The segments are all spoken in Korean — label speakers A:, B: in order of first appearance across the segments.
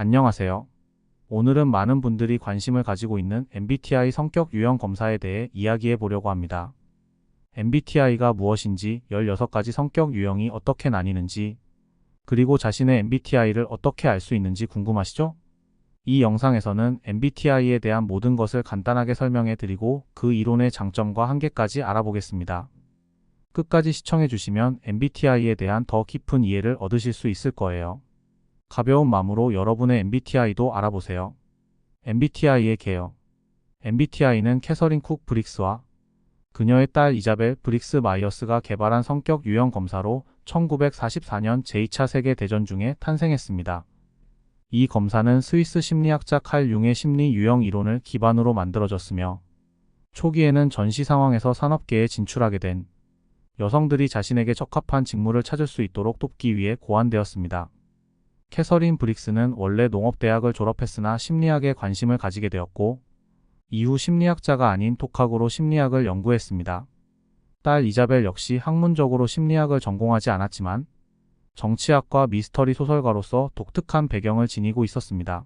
A: 안녕하세요. 오늘은 많은 분들이 관심을 가지고 있는 MBTI 성격 유형 검사에 대해 이야기해 보려고 합니다. MBTI가 무엇인지, 16가지 성격 유형이 어떻게 나뉘는지, 그리고 자신의 MBTI를 어떻게 알 수 있는지 궁금하시죠? 이 영상에서는 MBTI에 대한 모든 것을 간단하게 설명해 드리고 그 이론의 장점과 한계까지 알아보겠습니다. 끝까지 시청해 주시면 MBTI에 대한 더 깊은 이해를 얻으실 수 있을 거예요. 가벼운 마음으로 여러분의 MBTI도 알아보세요. MBTI의 개요. MBTI는 캐서린 쿡 브릭스와 그녀의 딸 이자벨 브릭스 마이어스가 개발한 성격 유형 검사로 1944년 제2차 세계대전 중에 탄생했습니다. 이 검사는 스위스 심리학자 칼 융의 심리 유형 이론을 기반으로 만들어졌으며 초기에는 전시 상황에서 산업계에 진출하게 된 여성들이 자신에게 적합한 직무를 찾을 수 있도록 돕기 위해 고안되었습니다. 캐서린 브릭스는 원래 농업대학을 졸업했으나 심리학에 관심을 가지게 되었고 이후 심리학자가 아닌 독학으로 심리학을 연구했습니다. 딸 이자벨 역시 학문적으로 심리학을 전공하지 않았지만 정치학과 미스터리 소설가로서 독특한 배경을 지니고 있었습니다.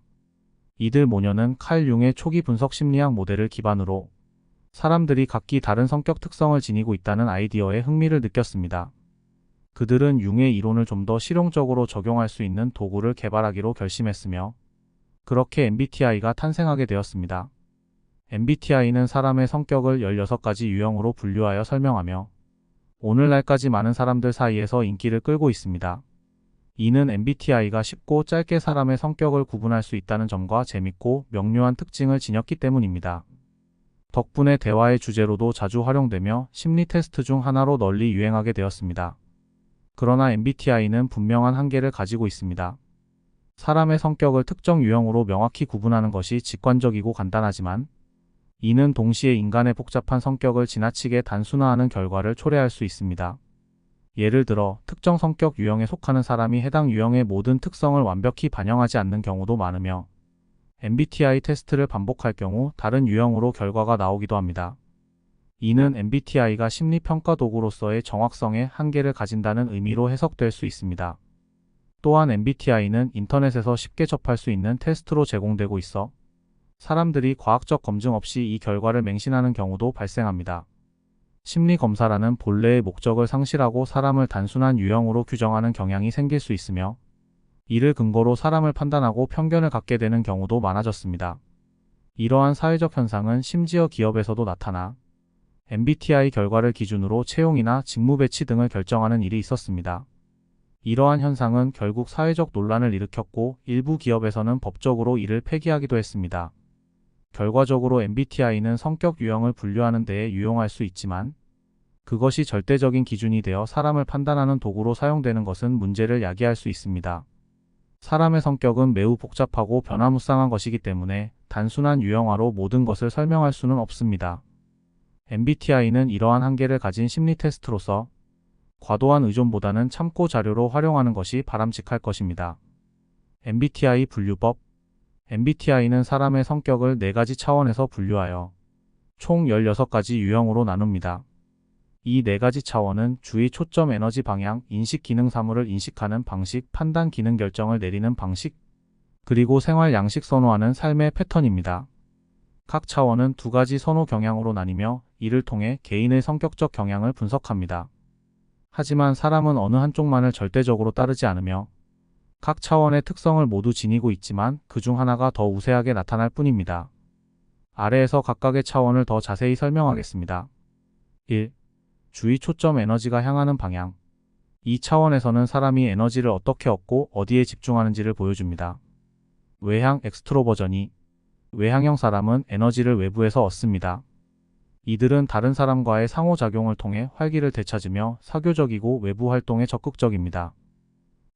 A: 이들 모녀는 칼 융의 초기 분석 심리학 모델을 기반으로 사람들이 각기 다른 성격 특성을 지니고 있다는 아이디어에 흥미를 느꼈습니다. 그들은 융의 이론을 좀 더 실용적으로 적용할 수 있는 도구를 개발하기로 결심했으며 그렇게 MBTI가 탄생하게 되었습니다. MBTI는 사람의 성격을 16가지 유형으로 분류하여 설명하며 오늘날까지 많은 사람들 사이에서 인기를 끌고 있습니다. 이는 MBTI가 쉽고 짧게 사람의 성격을 구분할 수 있다는 점과 재밌고 명료한 특징을 지녔기 때문입니다. 덕분에 대화의 주제로도 자주 활용되며 심리 테스트 중 하나로 널리 유행하게 되었습니다. 그러나 MBTI는 분명한 한계를 가지고 있습니다. 사람의 성격을 특정 유형으로 명확히 구분하는 것이 직관적이고 간단하지만 이는 동시에 인간의 복잡한 성격을 지나치게 단순화하는 결과를 초래할 수 있습니다. 예를 들어 특정 성격 유형에 속하는 사람이 해당 유형의 모든 특성을 완벽히 반영하지 않는 경우도 많으며 MBTI 테스트를 반복할 경우 다른 유형으로 결과가 나오기도 합니다. 이는 MBTI가 심리평가 도구로서의 정확성에 한계를 가진다는 의미로 해석될 수 있습니다. 또한 MBTI는 인터넷에서 쉽게 접할 수 있는 테스트로 제공되고 있어 사람들이 과학적 검증 없이 이 결과를 맹신하는 경우도 발생합니다. 심리검사라는 본래의 목적을 상실하고 사람을 단순한 유형으로 규정하는 경향이 생길 수 있으며 이를 근거로 사람을 판단하고 편견을 갖게 되는 경우도 많아졌습니다. 이러한 사회적 현상은 심지어 기업에서도 나타나 MBTI 결과를 기준으로 채용이나 직무 배치 등을 결정하는 일이 있었습니다. 이러한 현상은 결국 사회적 논란을 일으켰고 일부 기업에서는 법적으로 이를 폐기하기도 했습니다. 결과적으로 MBTI는 성격 유형을 분류하는 데에 유용할 수 있지만 그것이 절대적인 기준이 되어 사람을 판단하는 도구로 사용되는 것은 문제를 야기할 수 있습니다. 사람의 성격은 매우 복잡하고 변화무쌍한 것이기 때문에 단순한 유형화로 모든 것을 설명할 수는 없습니다. MBTI는 이러한 한계를 가진 심리 테스트로서 과도한 의존보다는 참고 자료로 활용하는 것이 바람직할 것입니다. MBTI 분류법. MBTI는 사람의 성격을 4가지 차원에서 분류하여 총 16가지 유형으로 나눕니다. 이 4가지 차원은 주의 초점 에너지 방향, 인식 기능 사물을 인식하는 방식, 판단 기능 결정을 내리는 방식, 그리고 생활 양식 선호하는 삶의 패턴입니다. 각 차원은 2가지 선호 경향으로 나뉘며 이를 통해 개인의 성격적 경향을 분석합니다. 하지만 사람은 어느 한쪽만을 절대적으로 따르지 않으며 각 차원의 특성을 모두 지니고 있지만 그 중 하나가 더 우세하게 나타날 뿐입니다. 아래에서 각각의 차원을 더 자세히 설명하겠습니다. 1. 주의 초점 에너지가 향하는 방향. 이 차원에서는 사람이 에너지를 어떻게 얻고 어디에 집중하는지를 보여줍니다. 외향 엑스트로버전이 외향형 사람은 에너지를 외부에서 얻습니다. 이들은 다른 사람과의 상호작용을 통해 활기를 되찾으며 사교적이고 외부 활동에 적극적입니다.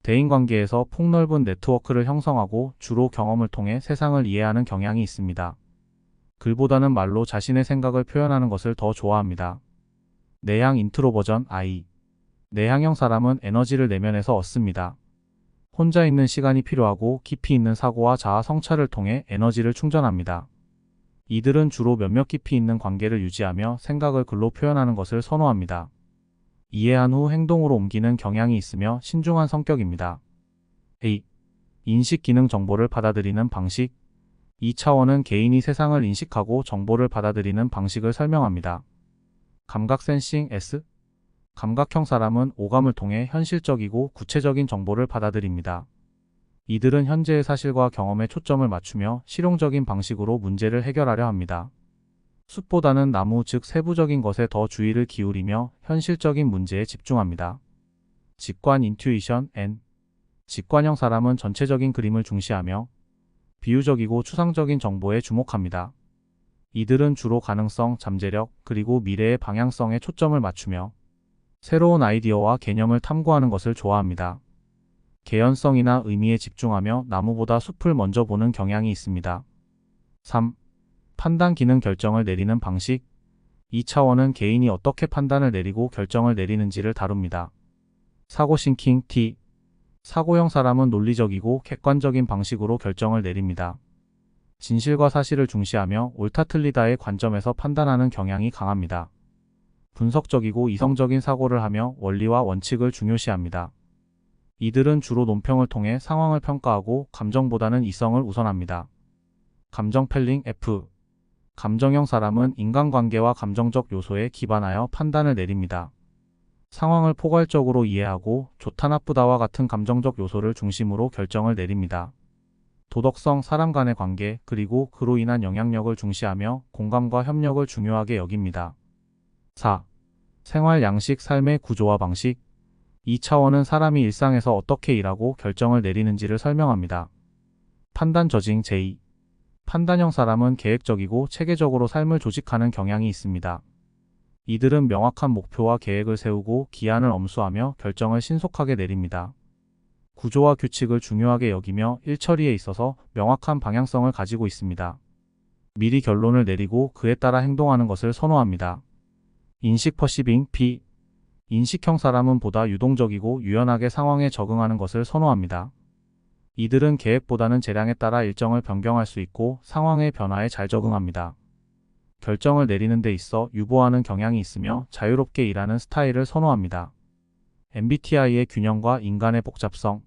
A: 대인관계에서 폭넓은 네트워크를 형성하고 주로 경험을 통해 세상을 이해하는 경향이 있습니다. 글보다는 말로 자신의 생각을 표현하는 것을 더 좋아합니다. 내향 인트로버전 I. 내향형 사람은 에너지를 내면에서 얻습니다. 혼자 있는 시간이 필요하고 깊이 있는 사고와 자아 성찰을 통해 에너지를 충전합니다. 이들은 주로 몇몇 깊이 있는 관계를 유지하며 생각을 글로 표현하는 것을 선호합니다. 이해한 후 행동으로 옮기는 경향이 있으며 신중한 성격입니다. A. 인식 기능 정보를 받아들이는 방식. 2차원은 개인이 세상을 인식하고 정보를 받아들이는 방식을 설명합니다. 감각 센싱 S. 감각형 사람은 오감을 통해 현실적이고 구체적인 정보를 받아들입니다. 이들은 현재의 사실과 경험에 초점을 맞추며 실용적인 방식으로 문제를 해결하려 합니다. 숫보다는 나무 즉 세부적인 것에 더 주의를 기울이며 현실적인 문제에 집중합니다. 직관 인투이션 N. 직관형 사람은 전체적인 그림을 중시하며 비유적이고 추상적인 정보에 주목합니다. 이들은 주로 가능성, 잠재력, 그리고 미래의 방향성에 초점을 맞추며 새로운 아이디어와 개념을 탐구하는 것을 좋아합니다. 개연성이나 의미에 집중하며 나무보다 숲을 먼저 보는 경향이 있습니다. 3. 판단 기능 결정을 내리는 방식. 2차원은 개인이 어떻게 판단을 내리고 결정을 내리는지를 다룹니다. 사고 싱킹 T. 사고형 사람은 논리적이고 객관적인 방식으로 결정을 내립니다. 진실과 사실을 중시하며 옳다 틀리다의 관점에서 판단하는 경향이 강합니다. 분석적이고 이성적인 사고를 하며 원리와 원칙을 중요시합니다. 이들은 주로 논평을 통해 상황을 평가하고 감정보다는 이성을 우선합니다. 감정 펠링 F. 감정형 사람은 인간관계와 감정적 요소에 기반하여 판단을 내립니다. 상황을 포괄적으로 이해하고 좋다 나쁘다와 같은 감정적 요소를 중심으로 결정을 내립니다. 도덕성, 사람 간의 관계, 그리고 그로 인한 영향력을 중시하며 공감과 협력을 중요하게 여깁니다. 4. 생활 양식, 삶의 구조와 방식. 2차원은 사람이 일상에서 어떻게 일하고 결정을 내리는지를 설명합니다. 판단 저징 J. 판단형 사람은 계획적이고 체계적으로 삶을 조직하는 경향이 있습니다. 이들은 명확한 목표와 계획을 세우고 기한을 엄수하며 결정을 신속하게 내립니다. 구조와 규칙을 중요하게 여기며 일처리에 있어서 명확한 방향성을 가지고 있습니다. 미리 결론을 내리고 그에 따라 행동하는 것을 선호합니다. 인식 퍼시빙 P. 인식형 사람은 보다 유동적이고 유연하게 상황에 적응하는 것을 선호합니다. 이들은 계획보다는 재량에 따라 일정을 변경할 수 있고 상황의 변화에 잘 적응합니다. 결정을 내리는 데 있어 유보하는 경향이 있으며 자유롭게 일하는 스타일을 선호합니다. MBTI의 균형과 인간의 복잡성.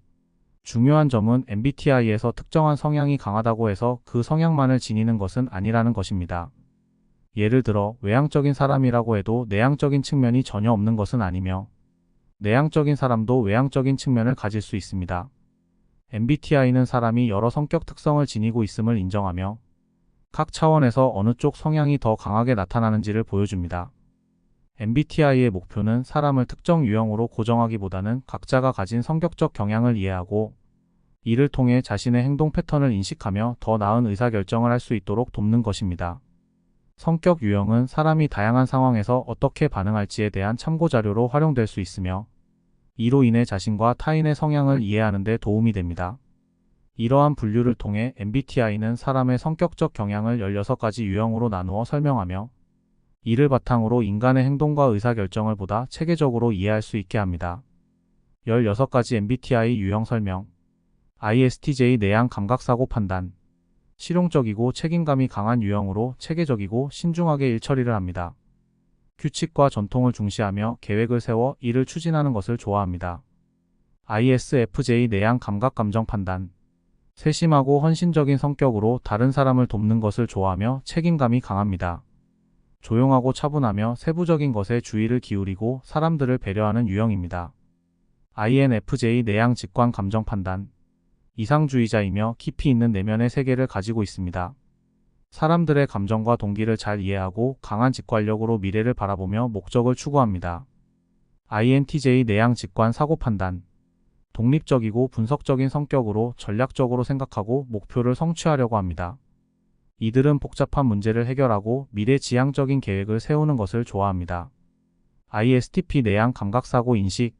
A: 중요한 점은 MBTI에서 특정한 성향이 강하다고 해서 그 성향만을 지니는 것은 아니라는 것입니다. 예를 들어 외향적인 사람이라고 해도 내향적인 측면이 전혀 없는 것은 아니며 내향적인 사람도 외향적인 측면을 가질 수 있습니다. MBTI는 사람이 여러 성격 특성을 지니고 있음을 인정하며 각 차원에서 어느 쪽 성향이 더 강하게 나타나는지를 보여줍니다. MBTI의 목표는 사람을 특정 유형으로 고정하기보다는 각자가 가진 성격적 경향을 이해하고 이를 통해 자신의 행동 패턴을 인식하며 더 나은 의사결정을 할 수 있도록 돕는 것입니다. 성격 유형은 사람이 다양한 상황에서 어떻게 반응할지에 대한 참고자료로 활용될 수 있으며 이로 인해 자신과 타인의 성향을 이해하는 데 도움이 됩니다. 이러한 분류를 통해 MBTI는 사람의 성격적 경향을 16가지 유형으로 나누어 설명하며 이를 바탕으로 인간의 행동과 의사결정을 보다 체계적으로 이해할 수 있게 합니다. 16가지 MBTI 유형 설명. ISTJ 내향 감각사고 판단. 실용적이고 책임감이 강한 유형으로 체계적이고 신중하게 일처리를 합니다. 규칙과 전통을 중시하며 계획을 세워 이를 추진하는 것을 좋아합니다. ISFJ 내향 감각 감정 판단. 세심하고 헌신적인 성격으로 다른 사람을 돕는 것을 좋아하며 책임감이 강합니다. 조용하고 차분하며 세부적인 것에 주의를 기울이고 사람들을 배려하는 유형입니다. INFJ 내향 직관 감정 판단. 이상주의자이며 깊이 있는 내면의 세계를 가지고 있습니다. 사람들의 감정과 동기를 잘 이해하고 강한 직관력으로 미래를 바라보며 목적을 추구합니다. INTJ 내향 직관 사고 판단. 독립적이고 분석적인 성격으로 전략적으로 생각하고 목표를 성취하려고 합니다. 이들은 복잡한 문제를 해결하고 미래지향적인 계획을 세우는 것을 좋아합니다. ISTP 내향 감각사고 인식.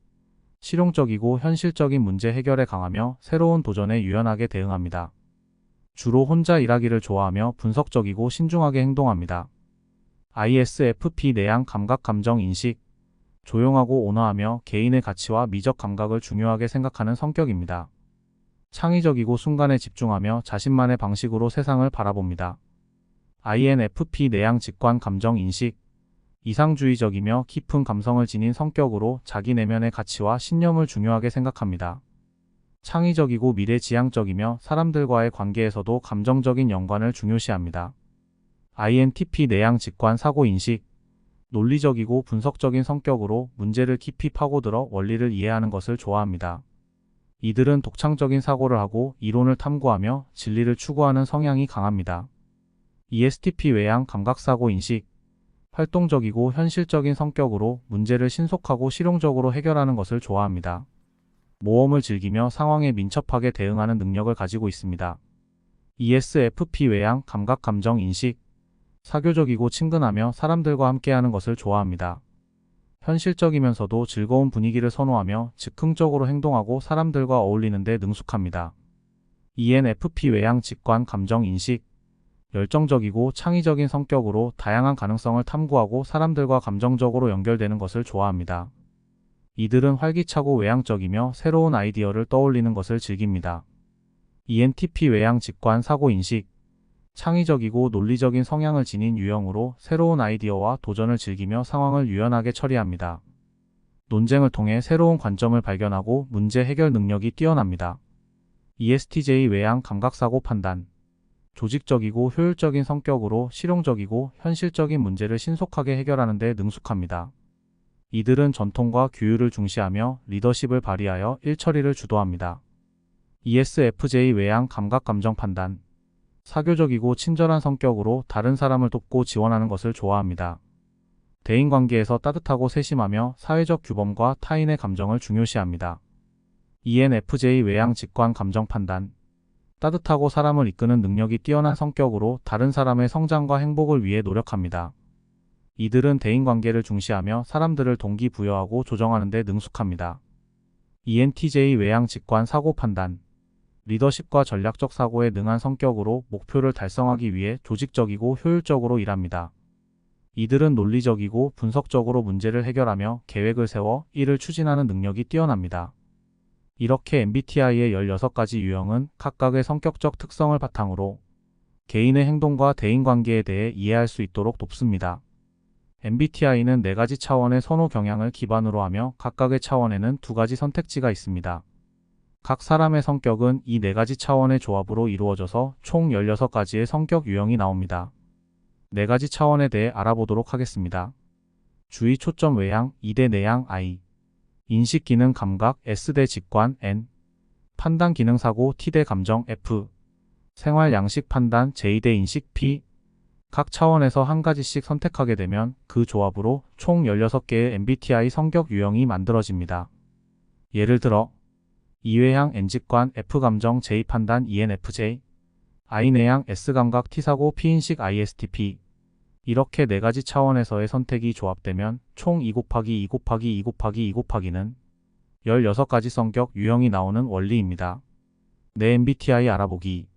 A: 실용적이고 현실적인 문제 해결에 강하며 새로운 도전에 유연하게 대응합니다. 주로 혼자 일하기를 좋아하며 분석적이고 신중하게 행동합니다. ISFP 내향 감각 감정 인식. 조용하고 온화하며 개인의 가치와 미적 감각을 중요하게 생각하는 성격입니다. 창의적이고 순간에 집중하며 자신만의 방식으로 세상을 바라봅니다. INFP 내향 직관 감정 인식. 이상주의적이며 깊은 감성을 지닌 성격으로 자기 내면의 가치와 신념을 중요하게 생각합니다. 창의적이고 미래지향적이며 사람들과의 관계에서도 감정적인 연관을 중요시합니다. INTP 내향 직관 사고 인식, 논리적이고 분석적인 성격으로 문제를 깊이 파고들어 원리를 이해하는 것을 좋아합니다. 이들은 독창적인 사고를 하고 이론을 탐구하며 진리를 추구하는 성향이 강합니다. ESTP 외향 감각사고 인식, 활동적이고 현실적인 성격으로 문제를 신속하고 실용적으로 해결하는 것을 좋아합니다. 모험을 즐기며 상황에 민첩하게 대응하는 능력을 가지고 있습니다. ESFP 외향 감각 감정 인식, 사교적이고 친근하며 사람들과 함께하는 것을 좋아합니다. 현실적이면서도 즐거운 분위기를 선호하며 즉흥적으로 행동하고 사람들과 어울리는 데 능숙합니다. ENFP 외향 직관 감정 인식, 열정적이고 창의적인 성격으로 다양한 가능성을 탐구하고 사람들과 감정적으로 연결되는 것을 좋아합니다. 이들은 활기차고 외향적이며 새로운 아이디어를 떠올리는 것을 즐깁니다. ENTP 외향 직관 사고 인식, 창의적이고 논리적인 성향을 지닌 유형으로 새로운 아이디어와 도전을 즐기며 상황을 유연하게 처리합니다. 논쟁을 통해 새로운 관점을 발견하고 문제 해결 능력이 뛰어납니다. ESTJ 외향 감각사고 판단, 조직적이고 효율적인 성격으로 실용적이고 현실적인 문제를 신속하게 해결하는 데 능숙합니다. 이들은 전통과 규율을 중시하며 리더십을 발휘하여 일처리를 주도합니다. ESFJ 외향 감각 감정 판단, 사교적이고 친절한 성격으로 다른 사람을 돕고 지원하는 것을 좋아합니다. 대인관계에서 따뜻하고 세심하며 사회적 규범과 타인의 감정을 중요시합니다. ENFJ 외향 직관 감정 판단, 따뜻하고 사람을 이끄는 능력이 뛰어난 성격으로 다른 사람의 성장과 행복을 위해 노력합니다. 이들은 대인관계를 중시하며 사람들을 동기부여하고 조정하는 데 능숙합니다. ENTJ 외향 직관 사고 판단, 리더십과 전략적 사고에 능한 성격으로 목표를 달성하기 위해 조직적이고 효율적으로 일합니다. 이들은 논리적이고 분석적으로 문제를 해결하며 계획을 세워 이를 추진하는 능력이 뛰어납니다. 이렇게 MBTI의 16가지 유형은 각각의 성격적 특성을 바탕으로 개인의 행동과 대인관계에 대해 이해할 수 있도록 돕습니다. MBTI는 4가지 차원의 선호 경향을 기반으로 하며 각각의 차원에는 2가지 선택지가 있습니다. 각 사람의 성격은 이 4가지 차원의 조합으로 이루어져서 총 16가지의 성격 유형이 나옵니다. 4가지 차원에 대해 알아보도록 하겠습니다. 주의 초점 외향, 2대 내향 I, 인식 기능 감각 S대 직관 N, 판단 기능 사고 T대 감정 F, 생활 양식 판단 J대 인식 P. 각 차원에서 한 가지씩 선택하게 되면 그 조합으로 총 16개의 MBTI 성격 유형이 만들어집니다. 예를 들어 E외향 N직관 F감정 J판단 ENFJ, I내향 S감각 T사고 P인식 ISTP. 이렇게 4가지 차원에서의 선택이 조합되면 총 2 곱하기 2 곱하기 2 곱하기 2 곱하기는 16가지 성격 유형이 나오는 원리입니다. 내 MBTI 알아보기.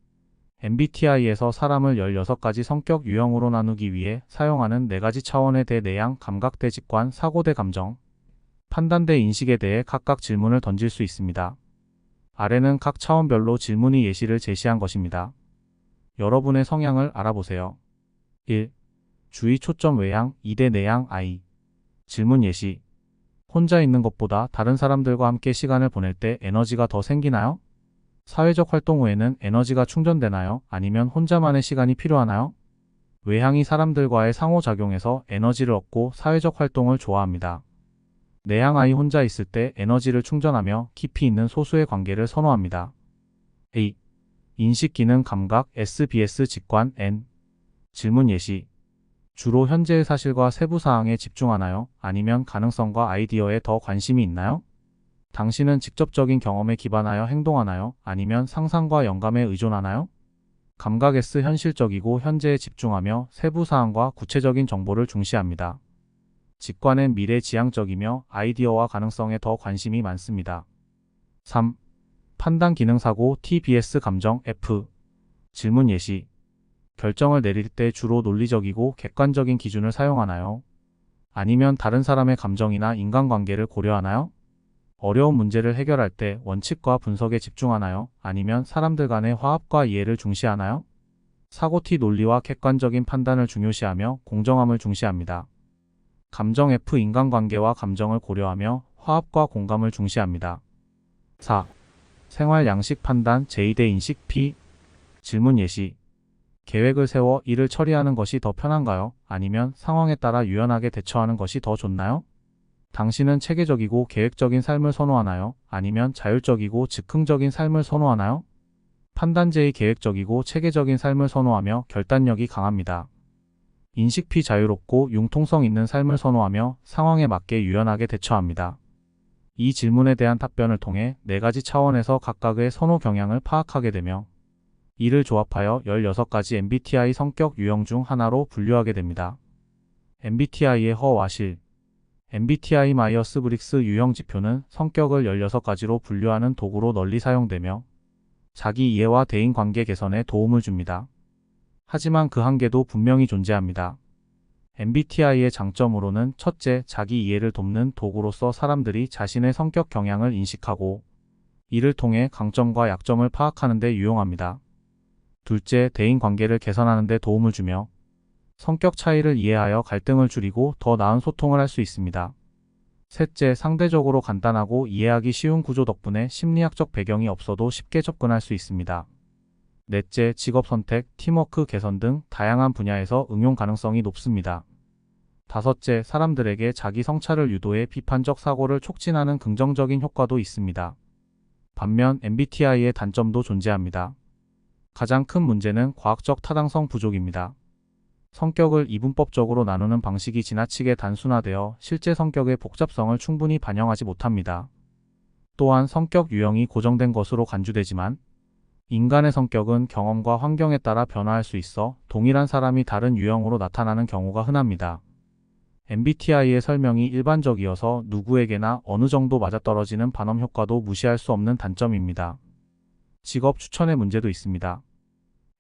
A: MBTI에서 사람을 16가지 성격 유형으로 나누기 위해 사용하는 4가지 차원의 대내향, 감각 대직관, 사고 대감정, 판단 대인식에 대해 각각 질문을 던질 수 있습니다. 아래는 각 차원별로 질문의 예시를 제시한 것입니다. 여러분의 성향을 알아보세요. 1. 주의 초점 외향, 2대 내향 I. 질문 예시. 혼자 있는 것보다 다른 사람들과 함께 시간을 보낼 때 에너지가 더 생기나요? 사회적 활동 후에는 에너지가 충전되나요? 아니면 혼자만의 시간이 필요하나요? 외향이 사람들과의 상호작용에서 에너지를 얻고 사회적 활동을 좋아합니다. 내향 I 혼자 있을 때 에너지를 충전하며 깊이 있는 소수의 관계를 선호합니다. A. 인식 기능 감각 SBS 직관 N. 질문 예시. 주로 현재의 사실과 세부 사항에 집중하나요? 아니면 가능성과 아이디어에 더 관심이 있나요? 당신은 직접적인 경험에 기반하여 행동하나요? 아니면 상상과 영감에 의존하나요? 감각 S 현실적이고 현재에 집중하며 세부 사항과 구체적인 정보를 중시합니다. 직관은 미래지향적이며 아이디어와 가능성에 더 관심이 많습니다. 3. 판단 기능 사고 TBS 감정 F. 질문 예시. 결정을 내릴 때 주로 논리적이고 객관적인 기준을 사용하나요? 아니면 다른 사람의 감정이나 인간관계를 고려하나요? 어려운 문제를 해결할 때 원칙과 분석에 집중하나요? 아니면 사람들 간의 화합과 이해를 중시하나요? 사고 T 논리와 객관적인 판단을 중요시하며 공정함을 중시합니다. 감정 F 인간관계와 감정을 고려하며 화합과 공감을 중시합니다. 4. 생활 양식 판단 제2대 인식 P. 질문 예시. 계획을 세워 일을 처리하는 것이 더 편한가요? 아니면 상황에 따라 유연하게 대처하는 것이 더 좋나요? 당신은 체계적이고 계획적인 삶을 선호하나요? 아니면 자율적이고 즉흥적인 삶을 선호하나요? 판단제의 계획적이고 체계적인 삶을 선호하며 결단력이 강합니다. 인식 P 자유롭고 융통성 있는 삶을 선호하며 상황에 맞게 유연하게 대처합니다. 이 질문에 대한 답변을 통해 4가지 차원에서 각각의 선호 경향을 파악하게 되며 이를 조합하여 16가지 MBTI 성격 유형 중 하나로 분류하게 됩니다. MBTI의 허와실. MBTI 마이어스-브릭스 유형 지표는 성격을 16가지로 분류하는 도구로 널리 사용되며 자기 이해와 대인 관계 개선에 도움을 줍니다. 하지만 그 한계도 분명히 존재합니다. MBTI의 장점으로는 첫째, 자기 이해를 돕는 도구로서 사람들이 자신의 성격 경향을 인식하고 이를 통해 강점과 약점을 파악하는 데 유용합니다. 둘째, 대인 관계를 개선하는 데 도움을 주며 성격 차이를 이해하여 갈등을 줄이고 더 나은 소통을 할 수 있습니다. 셋째, 상대적으로 간단하고 이해하기 쉬운 구조 덕분에 심리학적 배경이 없어도 쉽게 접근할 수 있습니다. 넷째, 직업 선택, 팀워크 개선 등 다양한 분야에서 응용 가능성이 높습니다. 다섯째, 사람들에게 자기 성찰을 유도해 비판적 사고를 촉진하는 긍정적인 효과도 있습니다. 반면 MBTI의 단점도 존재합니다. 가장 큰 문제는 과학적 타당성 부족입니다. 성격을 이분법적으로 나누는 방식이 지나치게 단순화되어 실제 성격의 복잡성을 충분히 반영하지 못합니다. 또한 성격 유형이 고정된 것으로 간주되지만 인간의 성격은 경험과 환경에 따라 변화할 수 있어 동일한 사람이 다른 유형으로 나타나는 경우가 흔합니다. MBTI의 설명이 일반적이어서 누구에게나 어느 정도 맞아떨어지는 반음 효과도 무시할 수 없는 단점입니다. 직업 추천의 문제도 있습니다.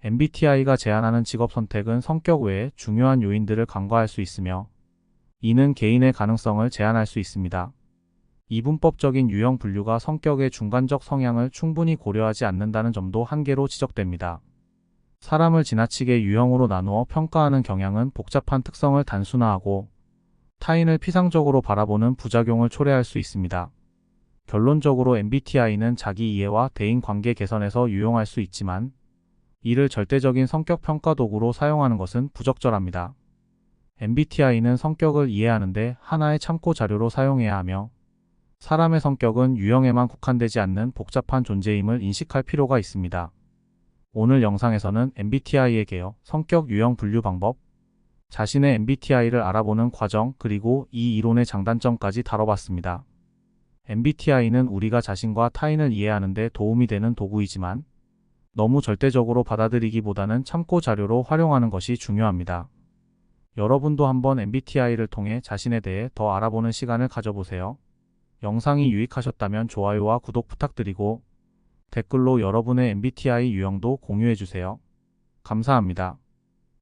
A: MBTI가 제안하는 직업 선택은 성격 외에 중요한 요인들을 간과할 수 있으며 이는 개인의 가능성을 제한할 수 있습니다. 이분법적인 유형 분류가 성격의 중간적 성향을 충분히 고려하지 않는다는 점도 한계로 지적됩니다. 사람을 지나치게 유형으로 나누어 평가하는 경향은 복잡한 특성을 단순화하고 타인을 피상적으로 바라보는 부작용을 초래할 수 있습니다. 결론적으로 MBTI는 자기 이해와 대인 관계 개선에서 유용할 수 있지만 이를 절대적인 성격 평가 도구로 사용하는 것은 부적절합니다. MBTI는 성격을 이해하는데 하나의 참고 자료로 사용해야 하며 사람의 성격은 유형에만 국한되지 않는 복잡한 존재임을 인식할 필요가 있습니다. 오늘 영상에서는 MBTI의 개요, 성격 유형 분류 방법, 자신의 MBTI를 알아보는 과정 그리고 이 이론의 장단점까지 다뤄봤습니다. MBTI는 우리가 자신과 타인을 이해하는 데 도움이 되는 도구이지만 너무 절대적으로 받아들이기보다는 참고 자료로 활용하는 것이 중요합니다. 여러분도 한번 MBTI를 통해 자신에 대해 더 알아보는 시간을 가져보세요. 영상이 유익하셨다면 좋아요와 구독 부탁드리고 댓글로 여러분의 MBTI 유형도 공유해주세요. 감사합니다.